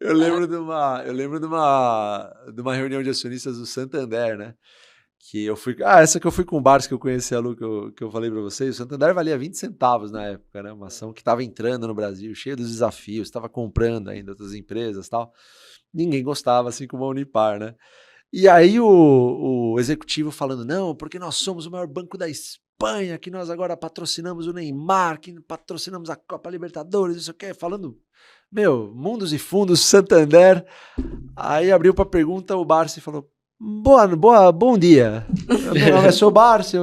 Eu lembro de uma reunião de acionistas do Santander, né? Que eu fui. Essa que eu fui com o Barça, que eu conheci a Lu, que eu falei para vocês. O Santander valia 20 centavos na época, né? Uma ação que estava entrando no Brasil, cheia dos desafios, estava comprando ainda outras empresas e tal. Ninguém gostava, assim como a Unipar, né? E aí o executivo falando, não, porque nós somos o maior banco da Espanha, que nós agora patrocinamos o Neymar, que patrocinamos a Copa Libertadores, isso aqui, falando, mundos e fundos, Santander. Aí abriu para pergunta, o Barça falou, bom dia, meu nome é Sou Barça,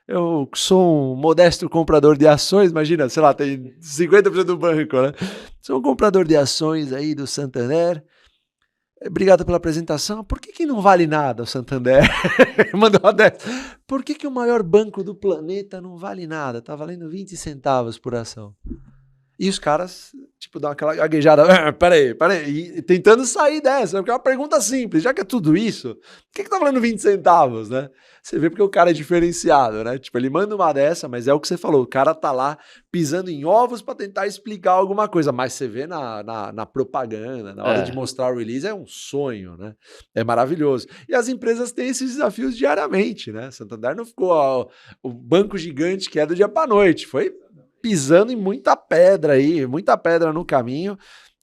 eu sou um modesto comprador de ações, imagina, sei lá, tem 50% do banco, né? Sou um comprador de ações aí do Santander. Obrigado pela apresentação. Por que não vale nada o Santander? Mandou uma dessa. Por que o maior banco do planeta não vale nada? Tá valendo 20 centavos por ação. E os caras, dão aquela gaguejada. Peraí. E tentando sair dessa, porque é uma pergunta simples. Já que é tudo isso, por que tá valendo 20 centavos, né? Você vê porque o cara é diferenciado, né? Ele manda uma dessa, mas é o que você falou. O cara tá lá pisando em ovos para tentar explicar alguma coisa. Mas você vê na propaganda, na hora de mostrar o release, é um sonho, né? É maravilhoso. E as empresas têm esses desafios diariamente, né? Santander não ficou o banco gigante que é do dia para noite. Foi pisando em muita pedra no caminho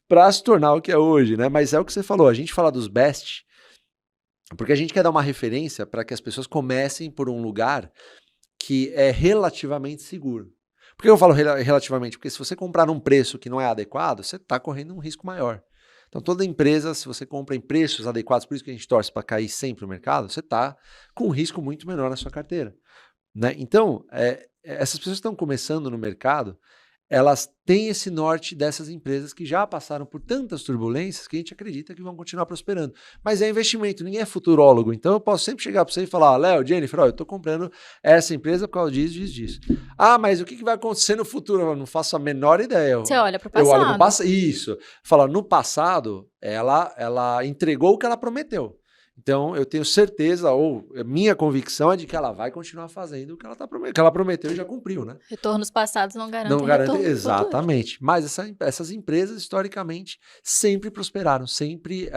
para se tornar o que é hoje, né? Mas é o que você falou, a gente fala dos best, porque a gente quer dar uma referência para que as pessoas comecem por um lugar que é relativamente seguro. Por que eu falo relativamente? Porque se você comprar num preço que não é adequado, você está correndo um risco maior. Então toda empresa, se você compra em preços adequados, por isso que a gente torce para cair sempre no mercado, você está com um risco muito menor na sua carteira. Né? Então, essas pessoas que estão começando no mercado, elas têm esse norte dessas empresas que já passaram por tantas turbulências que a gente acredita que vão continuar prosperando. Mas é investimento, ninguém é futurólogo. Então eu posso sempre chegar para você e falar, Léo, Jennifer, eu estou comprando essa empresa por causa disso. Mas o que vai acontecer no futuro? Eu não faço a menor ideia. Você olha para o passado. Eu olho para o passado. Isso. Fala, no passado, ela entregou o que ela prometeu. Então, eu tenho certeza, ou minha convicção é de que ela vai continuar fazendo o que ela prometeu e já cumpriu, né? Retornos passados não garantem retorno exatamente. Futuro. Mas essas empresas, historicamente, sempre prosperaram, sempre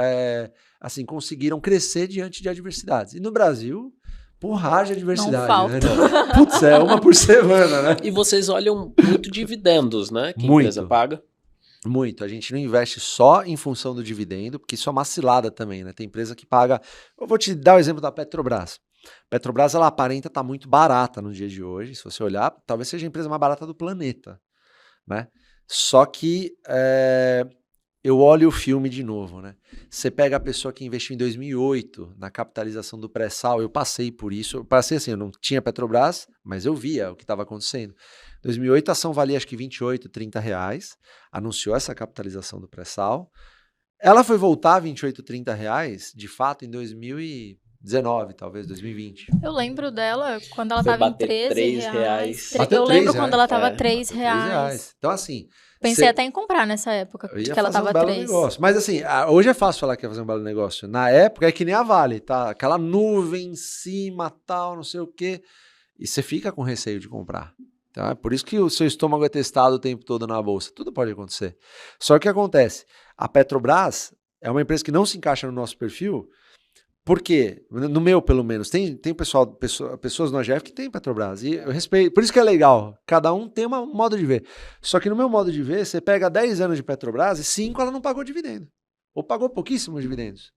conseguiram crescer diante de adversidades. E no Brasil, porrada de adversidade. Não falta. Né? Putz, é uma por semana, né? E vocês olham muito dividendos, né? Que a empresa paga. Muito. A gente não investe só em função do dividendo, porque isso é uma cilada também, né? Tem empresa que paga... Eu vou te dar o exemplo da Petrobras. Petrobras, ela aparenta estar muito barata no dia de hoje. Se você olhar, talvez seja a empresa mais barata do planeta, né? Só que eu olho o filme de novo, né? Você pega a pessoa que investiu em 2008 na capitalização do pré-sal, eu passei por isso. Eu passei assim, eu não tinha Petrobras, mas eu via o que estava acontecendo. 2008 a ação valia acho que 28, 30 reais, anunciou essa capitalização do pré-sal. Ela foi voltar a 28, 30 reais, de fato, em 2019, talvez, 2020. Eu lembro dela quando ela estava em 13 reais. Eu lembro quando ela estava 3 reais. Então, assim... Pensei até em comprar nessa época, que ela estava 3. Negócio. Mas assim, hoje é fácil falar que ia fazer um belo negócio. Na época é que nem a Vale, tá? Aquela nuvem em cima, tal, não sei o quê. E você fica com receio de comprar. Então, é por isso que o seu estômago é testado o tempo todo na bolsa. Tudo pode acontecer. Só que o que acontece? A Petrobras é uma empresa que não se encaixa no nosso perfil. Por quê? No meu, pelo menos. Tem pessoas no AGF que tem Petrobras. E eu respeito. Por isso que é legal. Cada um tem um modo de ver. Só que no meu modo de ver, você pega 10 anos de Petrobras e 5 ela não pagou dividendo. Ou pagou pouquíssimos dividendos.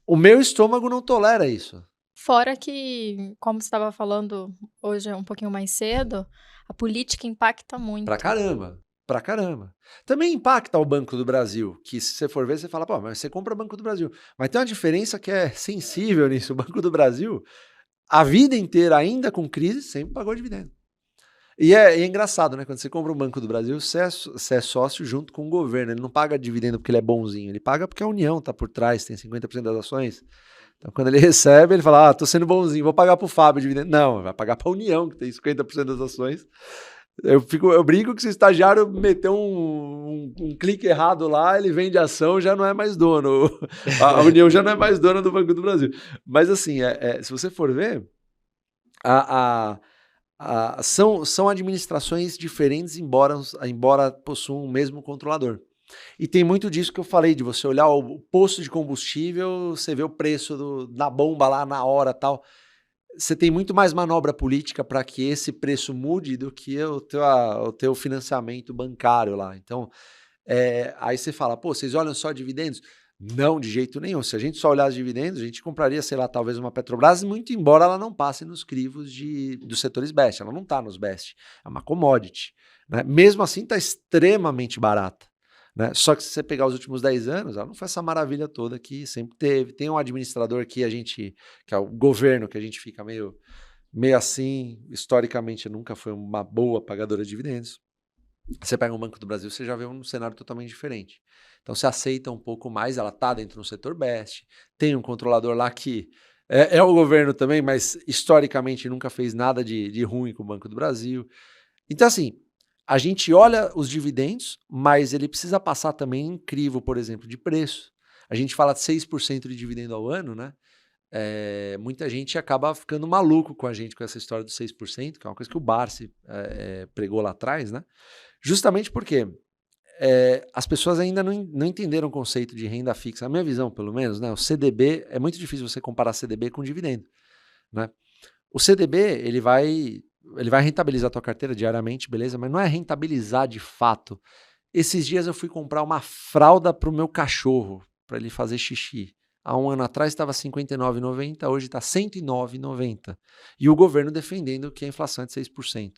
O meu estômago não tolera isso. Fora que, como você estava falando hoje um pouquinho mais cedo, a política impacta muito. Pra caramba. Também impacta o Banco do Brasil, que se você for ver, você fala, pô, mas você compra o Banco do Brasil. Mas tem uma diferença que é sensível nisso. O Banco do Brasil, a vida inteira, ainda com crise, sempre pagou dividendo. E é engraçado, né? Quando você compra o Banco do Brasil, você é sócio junto com o governo. Ele não paga dividendo porque ele é bonzinho, ele paga porque a União tá por trás, tem 50% das ações. Então, quando ele recebe, ele fala, tô sendo bonzinho, vou pagar pro Fábio dividendo. Não, vai pagar pra União, que tem 50% das ações. Eu brinco que se o estagiário meter um clique errado lá, ele vende ação, já não é mais dono. A União já não é mais dona do Banco do Brasil. Mas assim, se você for ver, são administrações diferentes, embora possuam o mesmo controlador. E tem muito disso que eu falei, de você olhar o posto de combustível, você vê o preço da bomba lá na hora e tal. Você tem muito mais manobra política para que esse preço mude do que o teu financiamento bancário lá. Então, aí você fala, pô, vocês olham só dividendos? Não, de jeito nenhum. Se a gente só olhar os dividendos, a gente compraria, sei lá, talvez uma Petrobras, muito embora ela não passe nos crivos dos setores best. Ela não está nos best. É uma commodity. Né? Mesmo assim, está extremamente barata. Né? Só que se você pegar os últimos 10 anos, ela não foi essa maravilha toda que sempre teve. Tem um administrador que é o governo, que a gente fica meio assim, historicamente nunca foi uma boa pagadora de dividendos. Você pega um Banco do Brasil, você já vê um cenário totalmente diferente. Então você aceita um pouco mais, ela está dentro do setor best, tem um controlador lá que é o governo também, mas historicamente nunca fez nada de ruim com o Banco do Brasil. Então assim, a gente olha os dividendos, mas ele precisa passar também em crivo, por exemplo, de preço. A gente fala de 6% de dividendo ao ano, né? Muita gente acaba ficando maluco com a gente com essa história dos 6%, que é uma coisa que o Barsi pregou lá atrás, né? Justamente porque as pessoas ainda não entenderam o conceito de renda fixa. A minha visão, pelo menos, né? O CDB, é muito difícil você comparar CDB com dividendo. Né? O CDB, ele vai rentabilizar a tua carteira diariamente, beleza? Mas não é rentabilizar de fato. Esses dias eu fui comprar uma fralda para o meu cachorro, para ele fazer xixi. Há um ano atrás estava R$ 59,90, hoje está R$ 109,90. E o governo defendendo que a inflação é de 6%.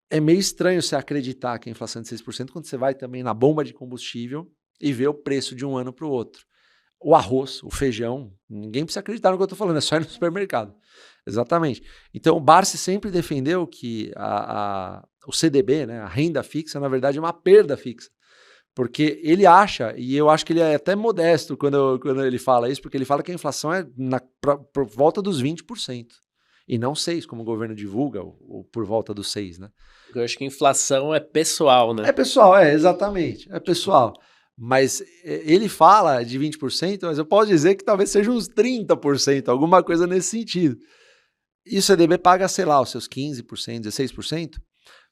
É meio estranho você acreditar que a inflação é de 6% quando você vai também na bomba de combustível e vê o preço de um ano para o outro. O arroz, o feijão, ninguém precisa acreditar no que eu estou falando, é só ir no supermercado. Exatamente. Então o Barsi sempre defendeu que o CDB, né, a renda fixa, na verdade é uma perda fixa. Porque ele acha, e eu acho que ele é até modesto quando ele fala isso, porque ele fala que a inflação é por volta dos 20%. E não 6%, como o governo divulga, ou por volta dos 6%, né? Eu acho que inflação é pessoal, né? É pessoal, exatamente. É pessoal. Mas ele fala de 20%, mas eu posso dizer que talvez seja uns 30%, alguma coisa nesse sentido. E o CDB paga, sei lá, os seus 15%, 16%,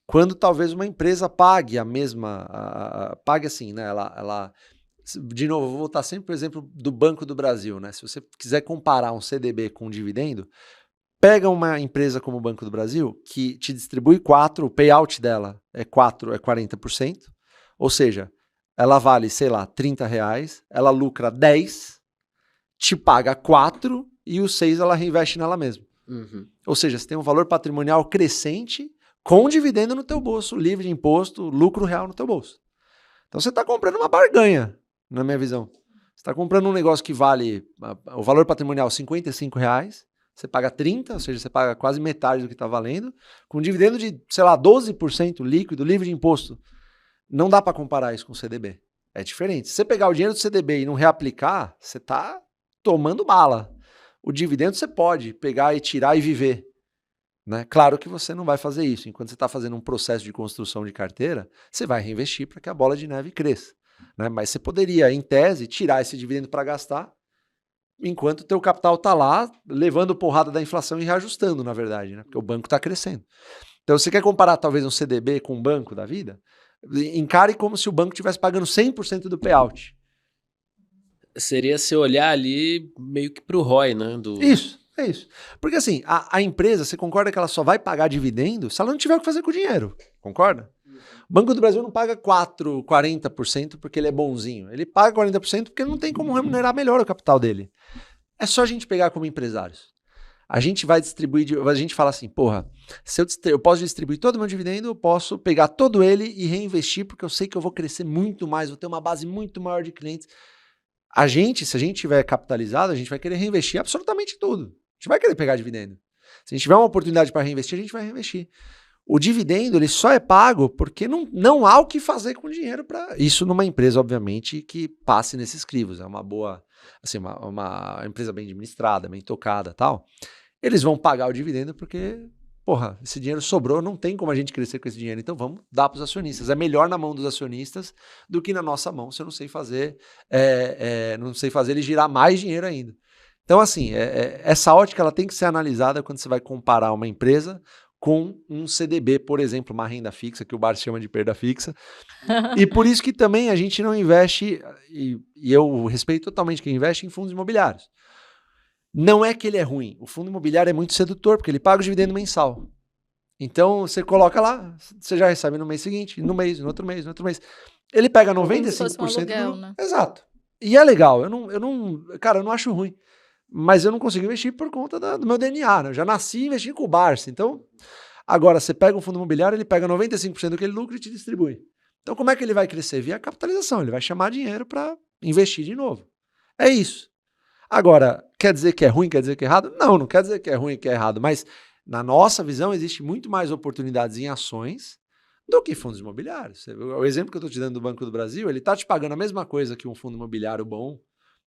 quando talvez uma empresa pague a mesma... pague assim, né? De novo, eu vou voltar sempre para o exemplo do Banco do Brasil, né? Se você quiser comparar um CDB com um dividendo... Pega uma empresa como o Banco do Brasil, que te distribui 4%, o payout dela é 40%, ou seja, ela vale, sei lá, R$30, ela lucra 10, te paga 4 e os 6 ela reinveste nela mesma. Uhum. Ou seja, você tem um valor patrimonial crescente com dividendo no teu bolso, livre de imposto, lucro real no teu bolso. Então você está comprando uma barganha, na minha visão. Você está comprando um negócio que vale, o valor patrimonial R$55, você paga 30, ou seja, você paga quase metade do que está valendo, com um dividendo de, sei lá, 12% líquido, livre de imposto. Não dá para comparar isso com o CDB. É diferente. Se você pegar o dinheiro do CDB e não reaplicar, você está tomando bala. O dividendo você pode pegar e tirar e viver. Né? Claro que você não vai fazer isso. Enquanto você está fazendo um processo de construção de carteira, você vai reinvestir para que a bola de neve cresça. Né? Mas você poderia, em tese, tirar esse dividendo para gastar, enquanto o teu capital está lá, levando porrada da inflação e reajustando, na verdade, né? Porque o banco está crescendo. Então, você quer comparar talvez um CDB com um banco da vida? Encare como se o banco estivesse pagando 100% do payout. Seria se olhar ali meio que para o ROI, né? Isso, é isso. Porque assim, a empresa, você concorda que ela só vai pagar dividendo se ela não tiver o que fazer com o dinheiro? Concorda? O Banco do Brasil não paga 40% porque ele é bonzinho. Ele paga 40% porque não tem como remunerar melhor o capital dele. É só a gente pegar como empresários. A gente vai distribuir, a gente fala assim, porra, se eu posso distribuir todo o meu dividendo, eu posso pegar todo ele e reinvestir porque eu sei que eu vou crescer muito mais, vou ter uma base muito maior de clientes. Se a gente tiver capitalizado, a gente vai querer reinvestir absolutamente tudo. A gente vai querer pegar dividendo. Se a gente tiver uma oportunidade para reinvestir, a gente vai reinvestir. O dividendo ele só é pago porque não há o que fazer com o dinheiro para isso numa empresa, obviamente, que passe nesses crivos. É uma boa, assim, uma empresa bem administrada, bem tocada, tal. Eles vão pagar o dividendo porque, porra, esse dinheiro sobrou, não tem como a gente crescer com esse dinheiro, então vamos dar para os acionistas. É melhor na mão dos acionistas do que na nossa mão, se eu não sei fazer, ele girar mais dinheiro ainda. Então, assim, essa ótica ela tem que ser analisada quando você vai comparar uma empresa com um CDB, por exemplo, uma renda fixa, que o Bar chama de perda fixa. E por isso que também a gente não investe, e eu respeito totalmente quem investe em fundos imobiliários. Não é que ele é ruim. O fundo imobiliário é muito sedutor, porque ele paga o dividendo mensal. Então, você coloca lá, você já recebe no mês seguinte, no mês, no outro mês, no outro mês. Ele pega 95% Como se fosse um aluguel, do... né? Exato. E é legal. Cara, eu não acho ruim. Mas eu não consigo investir por conta do meu DNA, né? Eu já nasci investindo com o Barça. Então, agora, você pega um fundo imobiliário, ele pega 95% do que ele lucra e te distribui. Então, como é que ele vai crescer? Via capitalização. Ele vai chamar dinheiro para investir de novo. É isso. Agora, quer dizer que é ruim, quer dizer que é errado? Não, não quer dizer que é ruim, que é errado. Mas, na nossa visão, existe muito mais oportunidades em ações do que fundos imobiliários. O exemplo que eu estou te dando do Banco do Brasil, ele está te pagando a mesma coisa que um fundo imobiliário bom,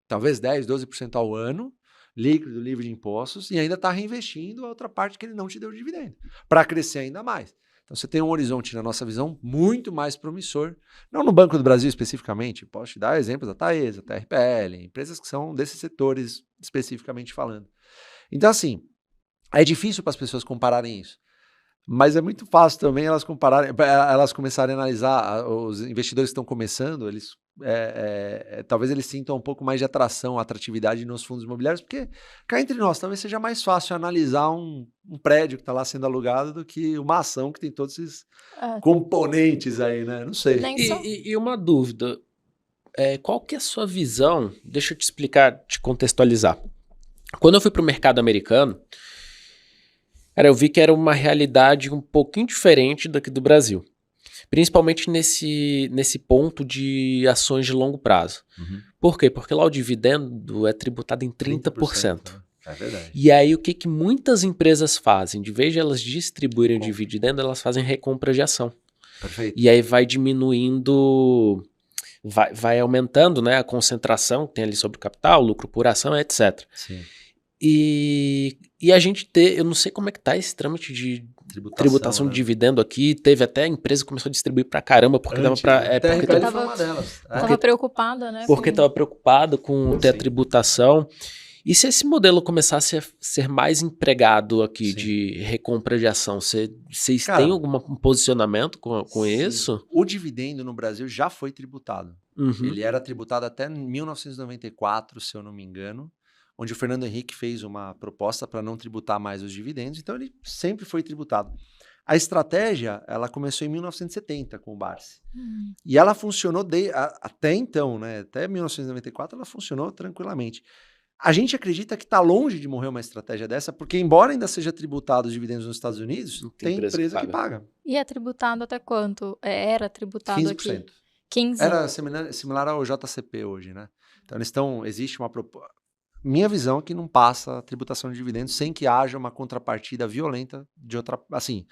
talvez 10%, 12% ao ano, líquido, livre de impostos, e ainda está reinvestindo a outra parte que ele não te deu de dividendo, para crescer ainda mais. Então você tem um horizonte, na nossa visão, muito mais promissor. Não no Banco do Brasil especificamente, posso te dar exemplos da Taesa, da TRPL, empresas que são desses setores especificamente falando. Então assim, é difícil para as pessoas compararem isso. Mas é muito fácil também elas começarem a analisar, os investidores que estão começando, talvez eles sintam um pouco mais de atratividade nos fundos imobiliários, porque cá entre nós, talvez seja mais fácil analisar um prédio que está lá sendo alugado do que uma ação que tem todos esses componentes aí, né? Não sei. E uma dúvida, qual que é a sua visão? Deixa eu te explicar, te contextualizar. Quando eu fui para o mercado americano, eu vi que era uma realidade um pouquinho diferente daqui do Brasil. Principalmente nesse ponto de ações de longo prazo. Uhum. Por quê? Porque lá o dividendo é tributado em 30%. É verdade. E aí o que muitas empresas fazem? De vez de elas distribuírem o dividendo, elas fazem recompra de ação. Perfeito. E aí vai diminuindo, vai aumentando, né, a concentração que tem ali sobre o capital, lucro por ação, etc. Sim. E a gente eu não sei como é que tá esse trâmite de tributação né? de dividendo aqui. Teve até a empresa que começou a distribuir pra caramba, porque dava pra... foi uma delas. Tava preocupada, né? Porque tava preocupado com ter a tributação. E se esse modelo começasse a ser mais empregado aqui, de recompra de ação, vocês têm algum posicionamento com isso? O dividendo no Brasil já foi tributado. Uhum. Ele era tributado até 1994, se eu não me engano, onde o Fernando Henrique fez uma proposta para não tributar mais os dividendos, então ele sempre foi tributado. A estratégia, ela começou em 1970 com o Barsi. E ela funcionou até então, né? Até 1994 ela funcionou tranquilamente. A gente acredita que está longe de morrer uma estratégia dessa, porque embora ainda seja tributado os dividendos nos Estados Unidos, tem empresa que paga. E é tributado até quanto? Era tributado 15%. aqui? 15%. Era similar ao JCP hoje, né? Então existe uma proposta. Minha visão é que não passa a tributação de dividendos sem que haja uma contrapartida violenta de outra... Assim,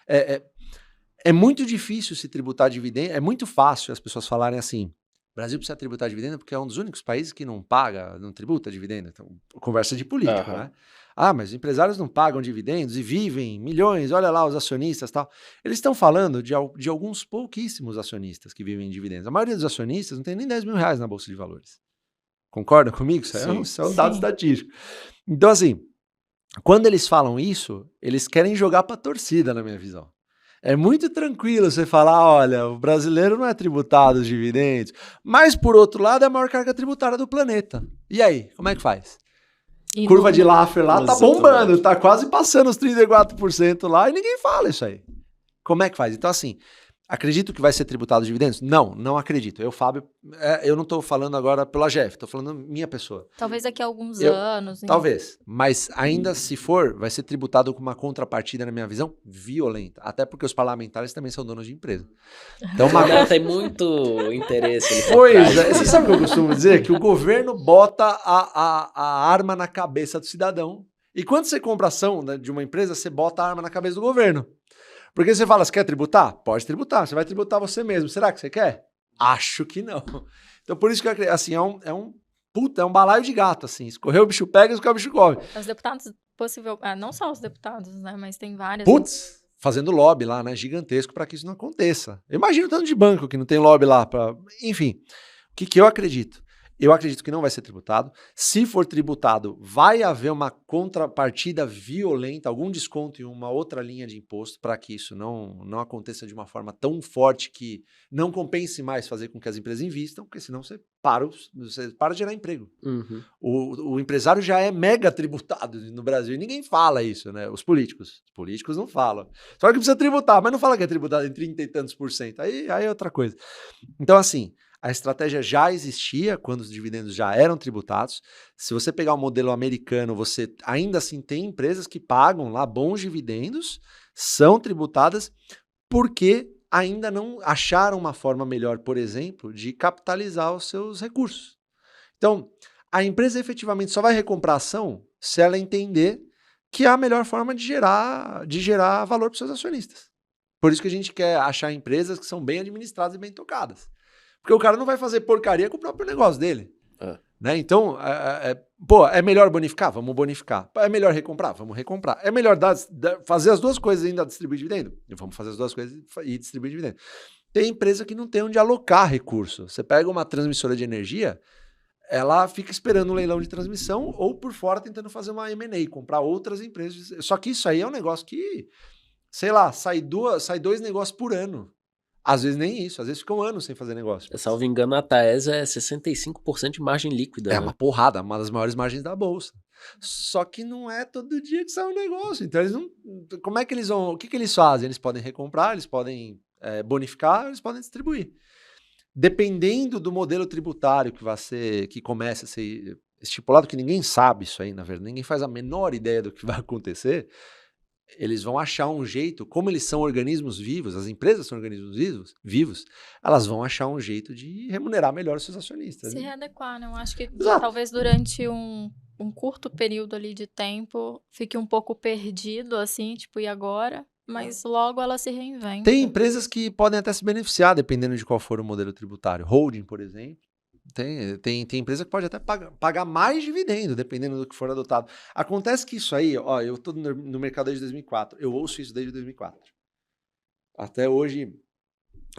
é muito difícil se tributar dividendo, é muito fácil as pessoas falarem assim, o Brasil precisa tributar dividendo porque é um dos únicos países que não tributa dividendo. Então, conversa de político, né? Ah, mas os empresários não pagam dividendos e vivem milhões, olha lá os acionistas e tal. Eles estão falando de alguns pouquíssimos acionistas que vivem em dividendos. A maioria dos acionistas não tem nem 10 mil reais na Bolsa de Valores. Concorda comigo? Isso é um dado estatístico. Então, assim, quando eles falam isso, eles querem jogar para a torcida, na minha visão. É muito tranquilo você falar, olha, o brasileiro não é tributado os dividendos, mas, por outro lado, é a maior carga tributária do planeta. E aí, como é que faz? Curva de Laffer lá tá bombando, tá quase passando os 34% lá e ninguém fala isso aí. Como é que faz? Então, assim... Acredito que vai ser tributado os dividendos? Não acredito. Eu, Fábio, eu não estou falando agora pela Jeff, estou falando minha pessoa. Talvez daqui a alguns anos. Talvez, mas ainda se for, vai ser tributado com uma contrapartida, na minha visão, violenta. Até porque os parlamentares também são donos de empresa. Então, tem muito interesse. Pois é, você sabe o que eu costumo dizer? Que o governo bota a arma na cabeça do cidadão. E quando você compra ação, né, de uma empresa, você bota a arma na cabeça do governo. Porque você fala, você quer tributar? Pode tributar, você vai tributar você mesmo. Será que você quer? Acho que não. Então, por isso que assim, é um balaio de gato, assim. Escorreu o bicho pega, escorreu o bicho come. Os deputados, não só os deputados, né, mas tem várias. Putz, fazendo lobby lá, né, gigantesco para que isso não aconteça. Imagina o tanto de banco que não tem lobby lá. Enfim, o que eu acredito? Eu acredito que não vai ser tributado. Se for tributado, vai haver uma contrapartida violenta, algum desconto em uma outra linha de imposto para que isso não aconteça de uma forma tão forte que não compense mais fazer com que as empresas invistam, porque senão você para de gerar emprego. Uhum. O empresário já é mega tributado no Brasil e ninguém fala isso, né? Os políticos não falam. Só que precisa tributar, mas não fala que é tributado em 30 e tantos %. Aí é outra coisa. Então, assim, a estratégia já existia quando os dividendos já eram tributados. Se você pegar o modelo americano, você ainda assim tem empresas que pagam lá bons dividendos, são tributadas, porque ainda não acharam uma forma melhor, por exemplo, de capitalizar os seus recursos. Então, a empresa efetivamente só vai recomprar ação se ela entender que é a melhor forma de gerar valor para os seus acionistas. Por isso que a gente quer achar empresas que são bem administradas e bem tocadas. Porque o cara não vai fazer porcaria com o próprio negócio dele. Né? Então, é melhor bonificar? Vamos bonificar. É melhor recomprar? Vamos recomprar. É melhor fazer as duas coisas e ainda distribuir dividendo? Vamos fazer as duas coisas e distribuir dividendo. Tem empresa que não tem onde alocar recurso. Você pega uma transmissora de energia, ela fica esperando um leilão de transmissão ou por fora tentando fazer uma M&A, comprar outras empresas. Só que isso aí é um negócio que, sei lá, sai 2 negócios por ano. Às vezes nem isso, às vezes fica um ano sem fazer negócio. Salvo engano, a Taesa é 65% de margem líquida. É uma porrada, uma das maiores margens da bolsa. Só que não é todo dia que sai um negócio. Então, eles não. Como é que eles vão. O que eles fazem? Eles podem recomprar, eles podem bonificar, eles podem distribuir. Dependendo do modelo tributário que comece a ser estipulado, que ninguém sabe isso aí, na verdade, ninguém faz a menor ideia do que vai acontecer. Eles vão achar um jeito, como eles são organismos vivos, as empresas são organismos vivos, elas vão achar um jeito de remunerar melhor os seus acionistas. Se readequar, né? Eu acho que Exato. talvez durante um curto período ali de tempo fique um pouco perdido, assim, tipo, e agora? Mas logo ela se reinventa. Tem empresas que podem até se beneficiar, dependendo de qual for o modelo tributário. Holding, por exemplo. Tem empresa que pode até pagar mais dividendo, dependendo do que for adotado. Acontece que isso aí, ó, eu estou no mercado desde 2004, eu ouço isso desde 2004. Até hoje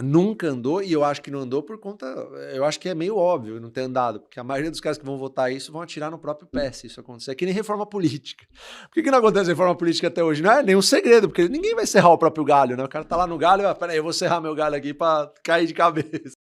nunca andou, e eu acho que não andou por conta, eu acho que é meio óbvio não ter andado, porque a maioria dos caras que vão votar isso vão atirar no próprio pé se isso acontecer. É que nem reforma política. Por que não acontece reforma política até hoje? Não é nenhum segredo, porque ninguém vai serrar o próprio galho, né? O cara tá lá no galho, peraí, eu vou serrar meu galho aqui para cair de cabeça.